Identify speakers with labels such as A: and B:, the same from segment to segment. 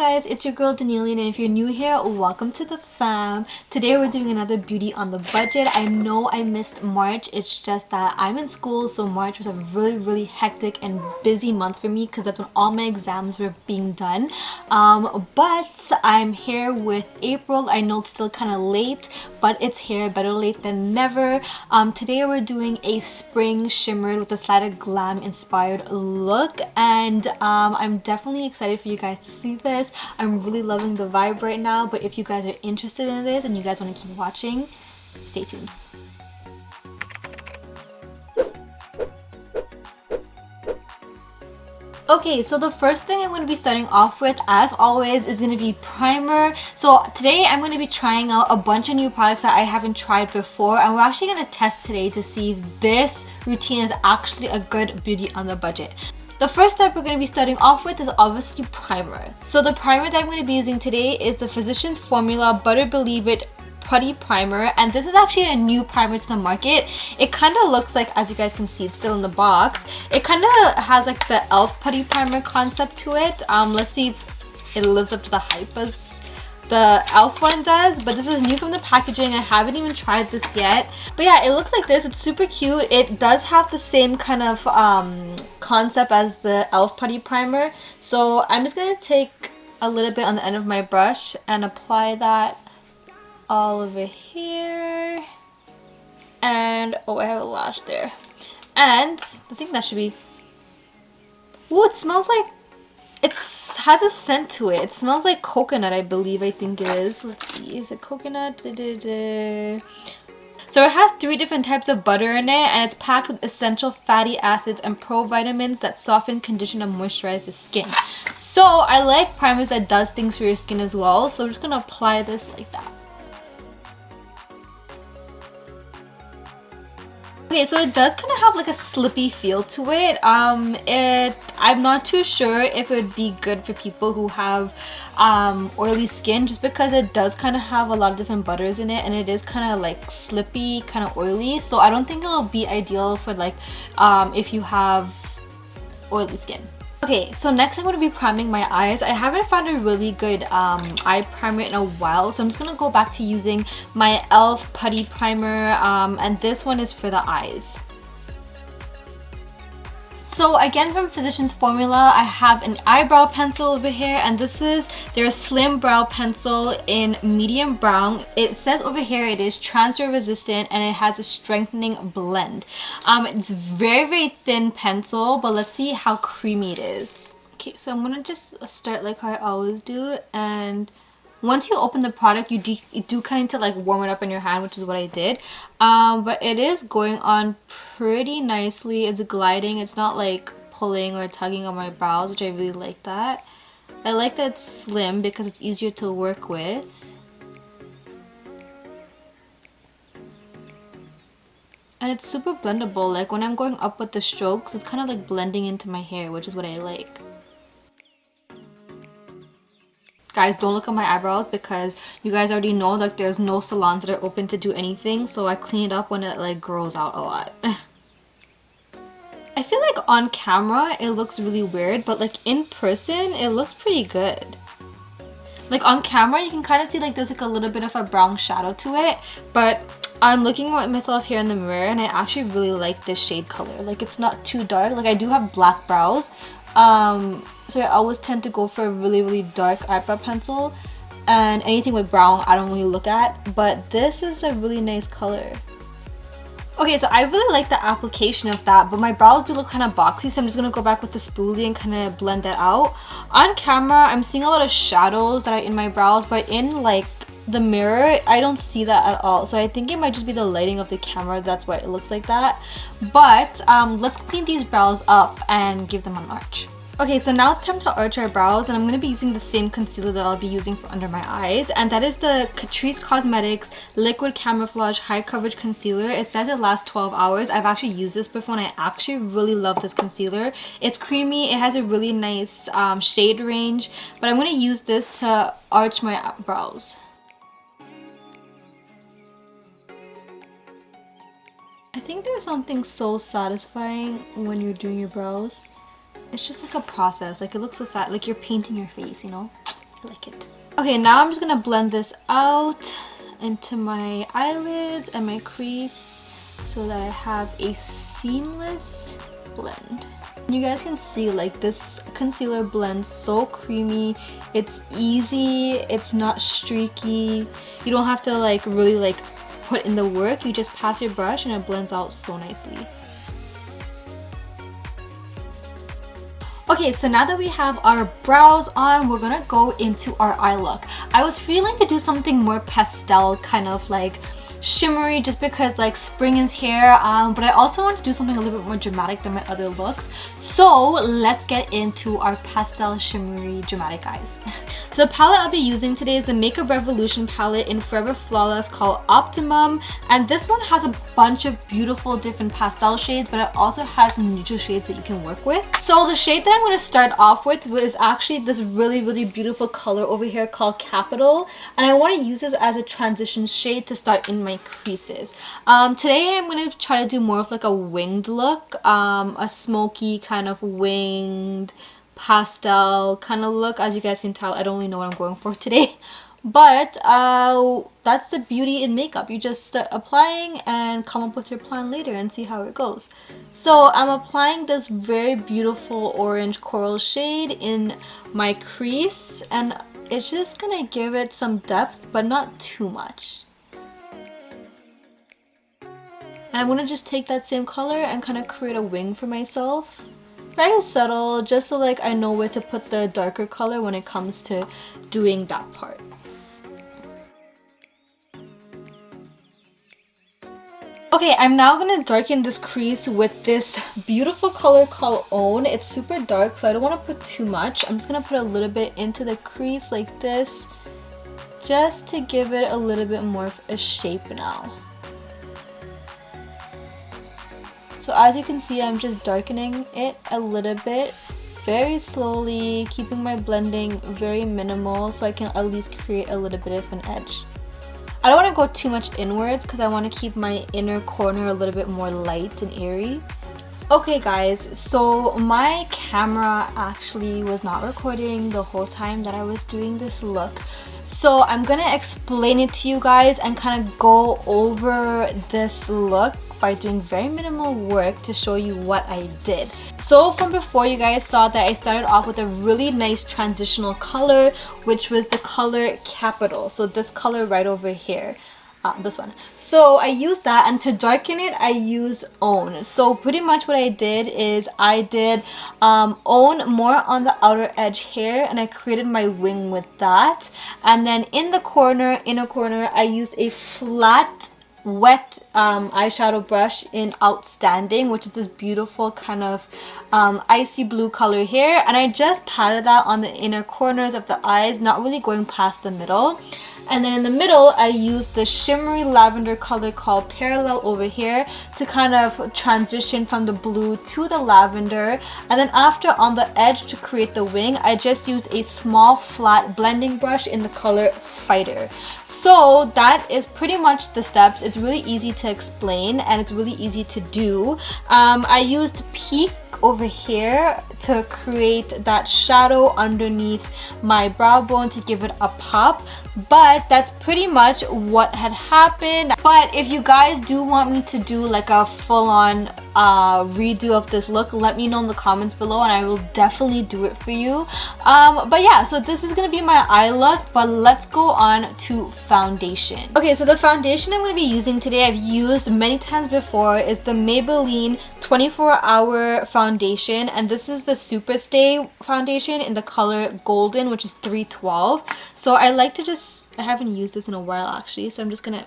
A: guys, it's your girl Dannilian, and if you're new here, welcome to the fam. Today we're doing another beauty on the budget. I know I missed March. It's just that I'm in school, so March was a really hectic and busy month for me because that's when all my exams were being done. But I'm here with April. I know it's still kind of late, but it's here, better late than never. Today we're doing a spring shimmered with a slight of glam inspired look, and I'm definitely excited for you guys to see this. I'm really loving the vibe right now, but if you guys are interested in this and you guys want to keep watching, stay tuned. Okay, so the first thing I'm going to be starting off with, as always, is going to be primer. So today I'm going to be trying out a bunch of new products that I haven't tried before, and we're actually going to test today to see if this routine is actually a good beauty on the budget. The first step we're going to be starting off with is obviously primer. So the primer that I'm going to be using today is the Physicians Formula Butter Believe It Putty primer, and this is actually a new primer to the market. It kind of looks like, as you guys can see, it's still in the box. It kind of has like the E.L.F putty primer concept to it. Let's see if it lives up to the hype as the E.L.F one does, but this is new from the packaging. I haven't even tried this yet, but yeah, it looks like this. It's super cute. It does have the same kind of concept as the E.L.F putty primer, so I'm just gonna take a little bit on the end of my brush and apply that all over here. And oh, I have a lash there, and I think that should be. Ooh, it smells like, it has a scent to it. It smells like coconut, I believe. I think it is. Let's see, is it coconut? So it has 3 different types of butter in it, and it's packed with essential fatty acids and provitamins that soften, condition, and moisturize the skin. So I like primers that does things for your skin as well, so I'm just gonna apply this like that. Okay, so it does kind of have like a slippy feel to it. I'm not too sure if it would be good for people who have oily skin, just because it does kind of have a lot of different butters in it, and it is kind of like slippy, kind of oily. So I don't think it'll be ideal for like if you have oily skin. Okay, so next I'm going to be priming my eyes. I haven't found a really good eye primer in a while, so I'm just going to go back to using my E.L.F putty primer, and this one is for the eyes. So again, from Physicians Formula, I have an eyebrow pencil over here, and this is their slim brow pencil in medium brown. It says over here it is transfer resistant and it has a strengthening blend. It's very thin pencil, but let's see how creamy it is. Okay, so I'm gonna just start like how I always do, and once you open the product, you do kind of need to like warm it up in your hand, which is what I did. But it is going on pretty nicely. It's gliding. It's not like pulling or tugging on my brows, which I really like that. I like that it's slim because it's easier to work with. And it's super blendable. Like when I'm going up with the strokes, it's kind of like blending into my hair, which is what I like. Guys, don't look at my eyebrows because you guys already know that there's no salons that are open to do anything, so I clean it up when it like grows out a lot. I feel like on camera it looks really weird, but like in person it looks pretty good. Like on camera you can kind of see like there's like a little bit of a brown shadow to it, but I'm looking at myself here in the mirror and I actually really like this shade color. Like it's not too dark. Like I do have black brows, so I always tend to go for a really dark eyebrow pencil, and anything with brown I don't really look at, but this is a really nice color. Okay, so I really like the application of that, but my brows do look kind of boxy, so I'm just going to go back with the spoolie and kind of blend that out. On camera, I'm seeing a lot of shadows that are in my brows, but in like the mirror, I don't see that at all. So I think it might just be the lighting of the camera, that's why it looks like that. But let's clean these brows up and give them an arch. Okay, so now it's time to arch our brows, and I'm going to be using the same concealer that I'll be using for under my eyes, and that is the Catrice Cosmetics Liquid Camouflage High Coverage Concealer. It says it lasts 12 hours. I've actually used this before and I actually really love this concealer. It's creamy, it has a really nice shade range, but I'm going to use this to arch my brows. I think there's something so satisfying when you're doing your brows. It's just like a process. Like it looks so sad. Like you're painting your face, you know? I like it. Okay, now I'm just gonna blend this out into my eyelids and my crease so that I have a seamless blend. You guys can see like this concealer blends so creamy. It's easy, it's not streaky. You don't have to like really like put in the work. You just pass your brush and it blends out so nicely. Okay, so now that we have our brows on, we're gonna go into our eye look. I was feeling to do something more pastel, kind of like shimmery, just because like spring is here, but I also want to do something a little bit more dramatic than my other looks. So let's get into our pastel shimmery dramatic eyes. So the palette I'll be using today is the Makeup Revolution palette in Forever Flawless called Optimum, and this one has a bunch of beautiful different pastel shades, but it also has some neutral shades that you can work with. So the shade that I'm going to start off with is actually this really beautiful color over here called Capital, and I want to use this as a transition shade to start in my creases. Today I'm going to try to do more of like a winged look, a smoky kind of winged pastel kind of look. As you guys can tell, I don't really know what I'm going for today, but that's the beauty in makeup. You just start applying and come up with your plan later and see how it goes. So I'm applying this very beautiful orange coral shade in my crease, and it's just gonna give it some depth but not too much. And I'm gonna just take that same color and kind of create a wing for myself. Very subtle, just so like I know where to put the darker color when it comes to doing that part. Okay, I'm now gonna darken this crease with this beautiful color called Own. It's super dark, so I don't want to put too much. I'm just gonna put a little bit into the crease like this, just to give it a little bit more of a shape now. So as you can see, I'm just darkening it a little bit, very slowly, keeping my blending very minimal so I can at least create a little bit of an edge. I don't want to go too much inwards because I want to keep my inner corner a little bit more light and airy. Okay guys, so my camera actually was not recording the whole time that I was doing this look. So I'm gonna explain it to you guys and kind of go over this look by doing very minimal work to show you what I did. So from before, you guys saw that I started off with a really nice transitional color, which was the color Capital. So this color right over here. This one. So I used that, and to darken it I used Own. So pretty much what I did is I did Own more on the outer edge here, and I created my wing with that. And then in the corner, inner corner, I used a flat wet eyeshadow brush in Outstanding, which is this beautiful kind of icy blue color here, and I just patted that on the inner corners of the eyes, not really going past the middle. And then in the middle, I used the shimmery lavender color called Parallel over here to kind of transition from the blue to the lavender. And then after, on the edge to create the wing, I just used a small flat blending brush in the color Fighter. So that is pretty much the steps. It's really easy to explain and it's really easy to do. I used Peak over here to create that shadow underneath my brow bone to give it a pop, but that's pretty much what had happened. But if you guys do want me to do like a full-on redo of this look, let me know in the comments below and I will definitely do it for you. But yeah, so this is gonna be my eye look, but let's go on to foundation. Okay, so the foundation I'm going to be using today, I've used many times before, is the Maybelline 24-Hour Foundation, and this is the Super Stay foundation in the color Golden, which is 312. So I like to just, I haven't used this in a while actually, so I'm just gonna...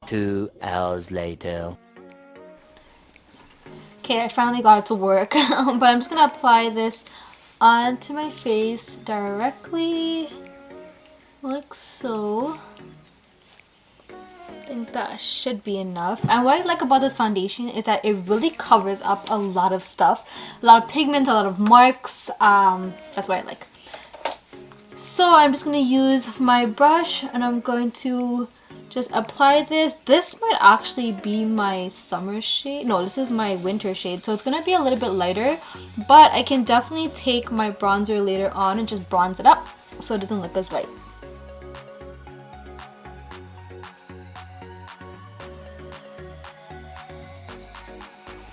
B: 2 hours later.
A: Okay, I finally got it to work, but I'm just gonna apply this onto my face directly, like so. I think that should be enough. And what I like about this foundation is that it really covers up a lot of stuff, a lot of pigment, a lot of marks. That's what I like. So I'm just going to use my brush and I'm going to just apply this. This might actually be my summer shade. No, this is my winter shade, so it's gonna be a little bit lighter, but I can definitely take my bronzer later on and just bronze it up so it doesn't look as light.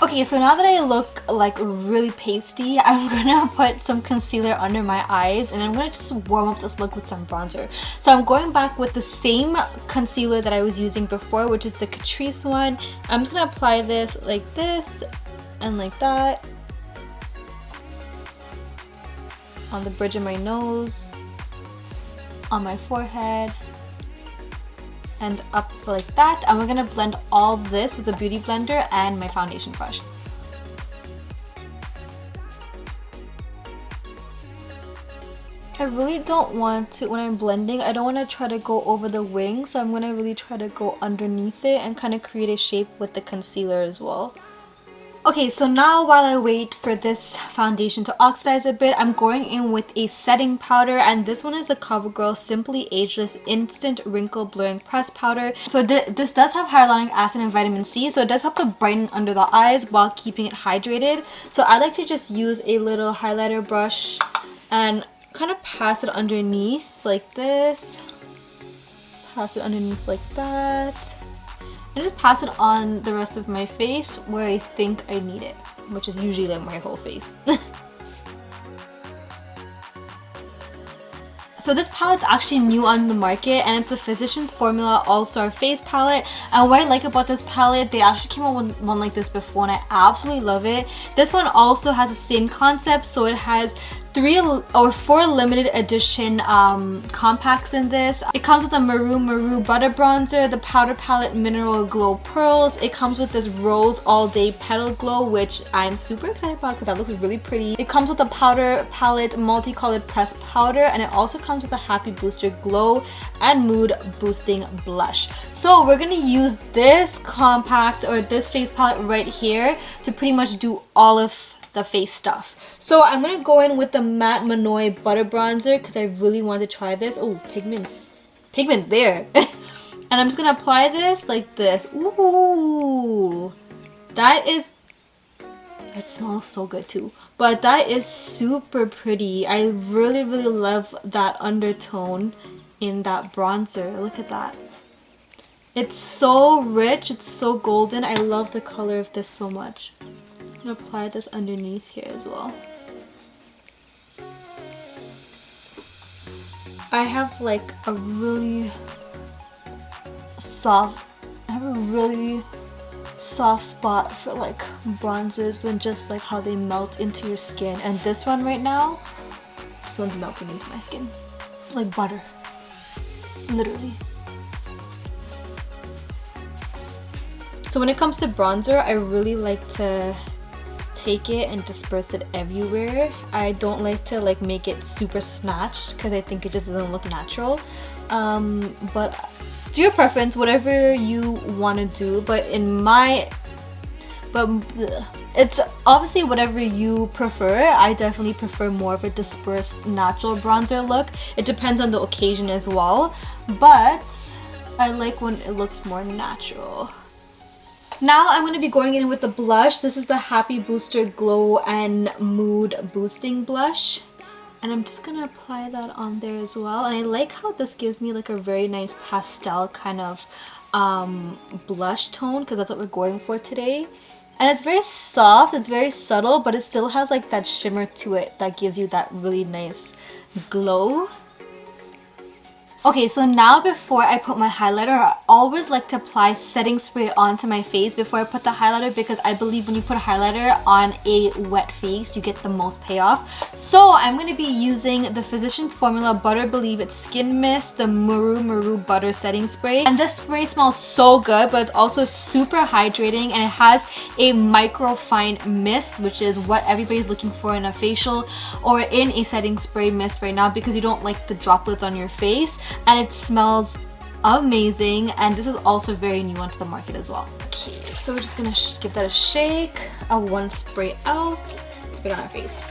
A: Okay, so now that I look like really pasty, I'm gonna put some concealer under my eyes and I'm gonna just warm up this look with some bronzer. So I'm going back with the same concealer that I was using before, which is the Catrice one. I'm just gonna apply this like this and like that on the bridge of my nose, on my forehead, and up like that. And we're gonna blend all this with a beauty blender and my foundation brush. I really don't want to, when I'm blending, I don't want to try to go over the wing, so I'm gonna really try to go underneath it and kind of create a shape with the concealer as well. Okay, so now while I wait for this foundation to oxidize a bit, I'm going in with a setting powder, and this one is the Covergirl Simply Ageless Instant Wrinkle Blurring Press Powder. So this does have hyaluronic acid and vitamin C, so it does help to brighten under the eyes while keeping it hydrated. So I like to just use a little highlighter brush and kind of pass it underneath like this. Pass it underneath like that. And just pass it on the rest of my face where I think I need it, which is usually like my whole face. So this palette's actually new on the market, and it's the Physicians Formula All-Star Face Palette. And what I like about this palette, they actually came out with one like this before and I absolutely love it. This one also has the same concept, so it has 4 limited edition compacts in this. It comes with a Maru Butter Bronzer, the Powder Palette Mineral Glow Pearls. It comes with this Rose All Day Petal Glow, which I'm super excited about because that looks really pretty. It comes with a Powder Palette Multicolored Pressed Powder, and it also comes with a Happy Booster Glow and Mood Boosting Blush. So we're gonna use this compact or this face palette right here to pretty much do all of the face stuff. So I'm gonna go in with the matte Monoi butter bronzer because I really want to try this. Oh, pigments there. And I'm just gonna apply this like this. Ooh, it smells so good too. But that is super pretty. I really love that undertone in that bronzer. Look at that. It's so rich, it's so golden. I love the color of this so much. I'm gonna apply this underneath here as well. I have like a really soft spot for like bronzers and just like how they melt into your skin. And this one right now, this one's melting into my skin like butter, literally. So when it comes to bronzer, I really like to take it and disperse it everywhere. I don't like to like make it super snatched because I think it just doesn't look natural. But to your preference, whatever you want to do. But it's obviously whatever you prefer. I definitely prefer more of a dispersed natural bronzer look. It depends on the occasion as well, but I like when it looks more natural. Now I'm going to be going in with the blush. This is the Happy Booster Glow and Mood Boosting Blush. And I'm just going to apply that on there as well. And I like how this gives me like a very nice pastel kind of blush tone, because that's what we're going for today. And it's very soft, it's very subtle, but it still has like that shimmer to it that gives you that really nice glow. Okay, so now before I put my highlighter, I always like to apply setting spray onto my face before I put the highlighter, because I believe when you put a highlighter on a wet face, you get the most payoff. So I'm going to be using the Physicians Formula Butter Believe It Skin Mist, the Maru Butter Setting Spray. And this spray smells so good, but it's also super hydrating, and it has a microfine mist, which is what everybody's looking for in a facial or in a setting spray mist right now, because you don't like the droplets on your face. And it smells amazing, and this is also very new onto the market as well. Okay, so we're just gonna give that a shake, one spray out, let's put it on our face.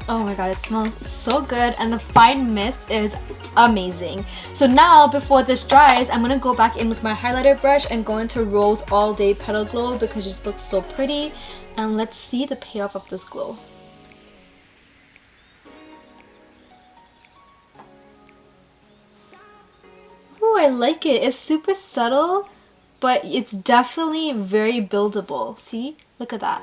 A: Oh my god, it smells so good, and the fine mist is amazing. So now, before this dries, I'm gonna go back in with my highlighter brush and go into Rose All Day Petal Glow because it just looks so pretty. And let's see the payoff of this glow. Ooh, I like it. It's super subtle, but it's definitely very buildable. See? Look at that.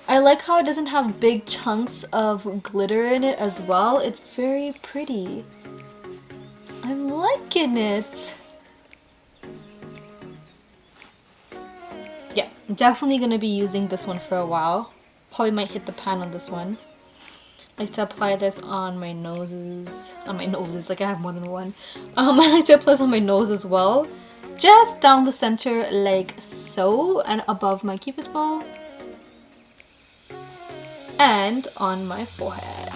A: I like how it doesn't have big chunks of glitter in it as well. It's very pretty. I'm liking it. Yeah, definitely gonna be using this one for a while. Probably might hit the pan on this one. I like to apply this on my noses. Like I have more than one. I like to apply this on my nose as well. Just down the center like so, and above my cupid's bow. And on my forehead.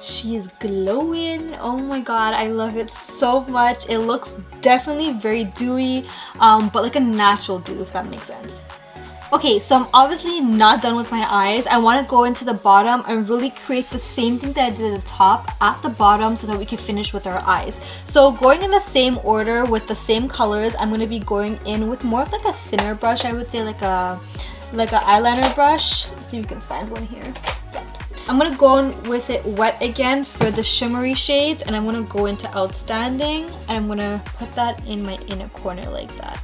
A: She is glowing. Oh my god, I love it so much. It looks definitely very dewy, but like a natural dew, if that makes sense. Okay, so I'm obviously not done with my eyes. I want to go into the bottom and really create the same thing that I did at the top at the bottom so that we can finish with our eyes. So going in the same order with the same colors, I'm going to be going in with more of like a thinner brush. I would say like a eyeliner brush. Let's see if we can find one here. Yeah. I'm going to go in with it wet again for the shimmery shades, and I'm going to go into Outstanding, and I'm going to put that in my inner corner like that.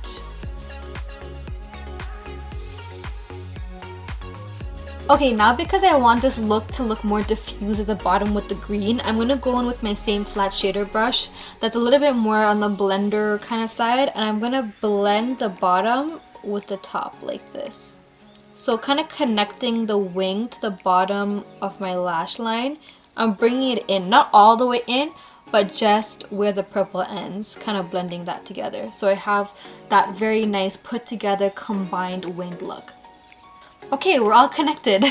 A: Okay, now because I want this look to look more diffused at the bottom with the green, I'm going to go in with my same flat shader brush that's a little bit more on the blender kind of side, and I'm going to blend the bottom with the top like this. So kind of connecting the wing to the bottom of my lash line. I'm bringing it in, not all the way in, but just where the purple ends, kind of blending that together. So I have that very nice put together combined winged look. Okay, we're all connected.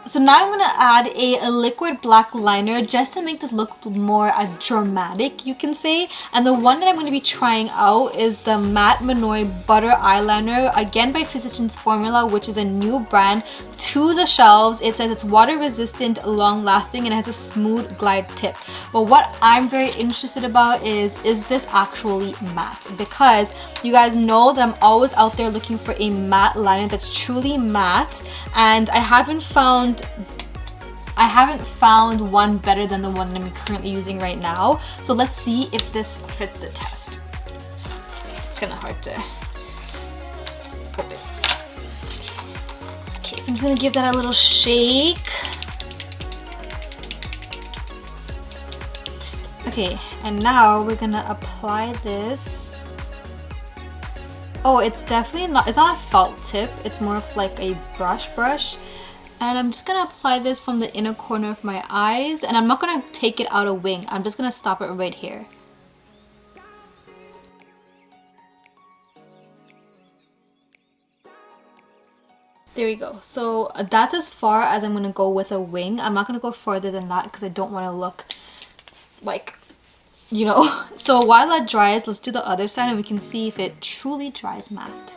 A: So now I'm going to add a liquid black liner just to make this look more dramatic, you can say. And the one that I'm going to be trying out is the Matte Monoi Butter Eyeliner, again by Physicians Formula, which is a new brand to the shelves. It says it's water resistant, long lasting, and it has a smooth glide tip. But what I'm very interested about is this actually matte? Because you guys know that I'm always out there looking for a matte liner that's truly matte, and I haven't found one better than the one that I'm currently using right now. So let's see if this fits the test. It's kind of hard to open. Okay, so I'm just gonna give that a little shake. Okay, and now we're gonna apply this. Oh, it's definitely not, it's not a felt tip, it's more of like a brush. And I'm just gonna apply this from the inner corner of my eyes, and I'm not gonna take it out a wing, I'm just gonna stop it right here. There we go. So that's as far as I'm gonna go with a wing. I'm not gonna go further than that because I don't want to look like, you know. So while that dries, let's do the other side and we can see if it truly dries matte.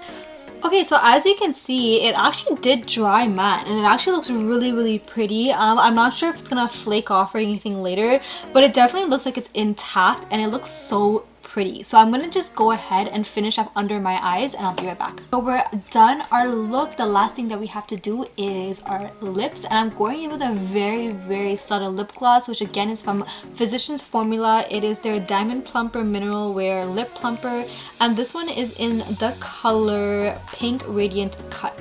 A: Okay, so as you can see, it actually did dry matte, and it actually looks really pretty. I'm not sure if it's gonna flake off or anything later, but it definitely looks like it's intact and it looks so pretty. So I'm gonna just go ahead and finish up under my eyes, and I'll be right back. So we're done our look. The last thing that we have to do is our lips, and I'm going in with a very subtle lip gloss, which again is from Physicians Formula. It is their Diamond Plumper Mineral Wear Lip Plumper, and this one is in the color Pink Radiant Cut.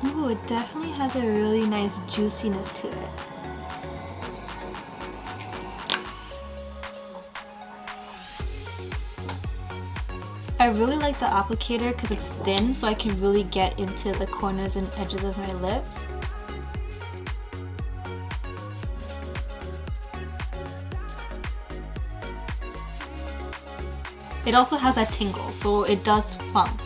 A: Ooh, it definitely has a really nice juiciness to it. I really like the applicator because it's thin, so I can really get into the corners and edges of my lip. It also has that tingle, so it does plump.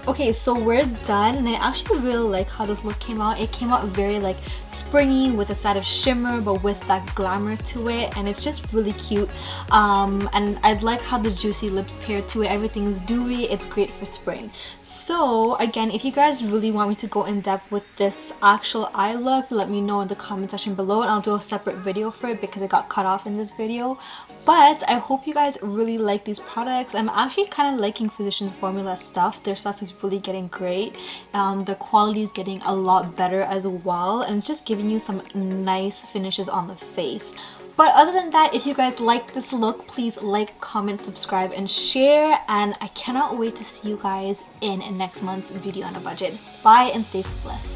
A: Okay, so we're done, and I actually really like how this look came out. It came out very like springy with a side of shimmer, but with that glamour to it, and it's just really cute. And I like how the juicy lips pair to it. Everything is dewy. It's great for spring. So again, if you guys really want me to go in depth with this actual eye look, let me know in the comment section below, and I'll do a separate video for it because it got cut off in this video. But I hope you guys really like these products. I'm actually kind of liking Physicians Formula stuff. Their stuff is really getting great. The quality is getting a lot better as well, and it's just giving you some nice finishes on the face. But other than that, if you guys like this look, please like, comment, subscribe, and share. And I cannot wait to see you guys in next month's Beauty on a Budget. Bye and stay blessed.